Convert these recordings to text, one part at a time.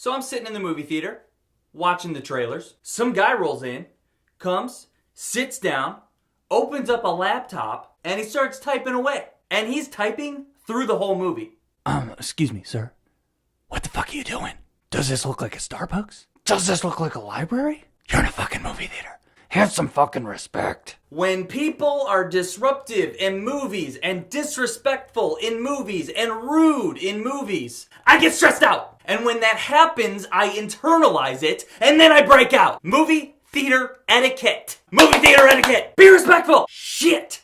So I'm sitting in the movie theater, watching the trailers. Some guy rolls in, comes, sits down, opens up a laptop, and he starts typing away. And he's typing through the whole movie. Excuse me, sir. What the fuck are you doing? Does this look like a Starbucks? Does this look like a library? You're in a fucking movie theater. Have some fucking respect. When people are disruptive in movies and disrespectful in movies and rude in movies, I get stressed out. And when that happens, I internalize it and then I break out. Movie theater etiquette. Movie theater etiquette. Be respectful. Shit.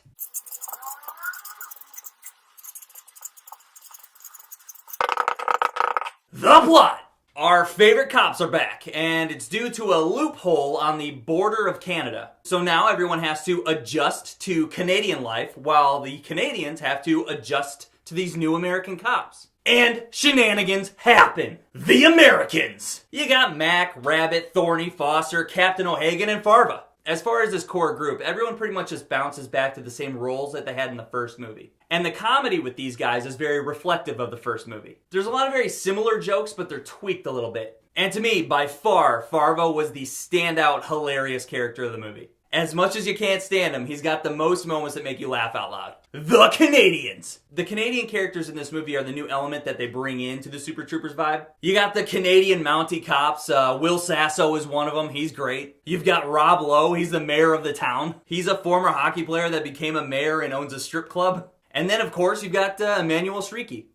The plot. Our favorite cops are back, and it's due to a loophole on the border of Canada. So now everyone has to adjust to Canadian life, while the Canadians have to adjust to these new American cops. And shenanigans happen. The Americans! You got Mac, Rabbit, Thorny, Foster, Captain O'Hagan, and Farva. As far as this core group, everyone pretty much just bounces back to the same roles that they had in the first movie. And the comedy with these guys is very reflective of the first movie. There's a lot of very similar jokes, but they're tweaked a little bit. And to me, by far, Farva was the standout, hilarious character of the movie. As much as you can't stand him, he's got the most moments that make you laugh out loud. The Canadians! The Canadian characters in this movie are the new element that they bring into the Super Troopers vibe. You got the Canadian Mountie cops. Will Sasso is one of them. He's great. You've got Rob Lowe. He's the mayor of the town. He's a former hockey player that became a mayor and owns a strip club. And then, of course, you've got Emmanuel Shrieky.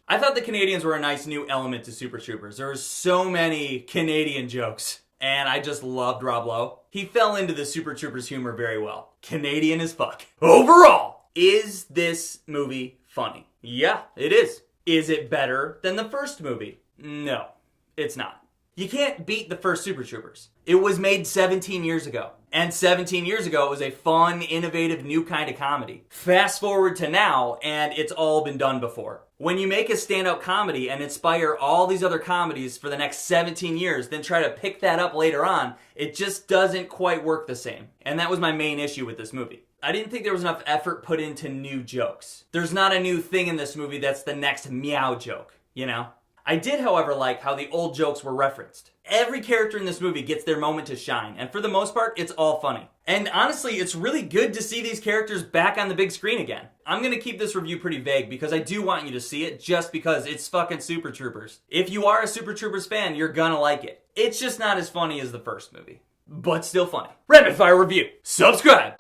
I thought the Canadians were a nice new element to Super Troopers. There were so many Canadian jokes, and I just loved Rob Lowe. He fell into the Super Troopers humor very well. Canadian as fuck. Overall, is this movie funny? Yeah, it is. Is it better than the first movie? No, it's not. You can't beat the first Super Troopers. It was made 17 years ago. And 17 years ago, it was a fun, innovative, new kind of comedy. Fast forward to now, and it's all been done before. When you make a standout comedy and inspire all these other comedies for the next 17 years, then try to pick that up later on, it just doesn't quite work the same. And that was my main issue with this movie. I didn't think there was enough effort put into new jokes. There's not a new thing in this movie that's the next meow joke, you know? I did, however, like how the old jokes were referenced. Every character in this movie gets their moment to shine, and for the most part, it's all funny. And honestly, it's really good to see these characters back on the big screen again. I'm gonna keep this review pretty vague because I do want you to see it just because it's fucking Super Troopers. If you are a Super Troopers fan, you're gonna like it. It's just not as funny as the first movie, but still funny. Rapid Fire Review. Subscribe!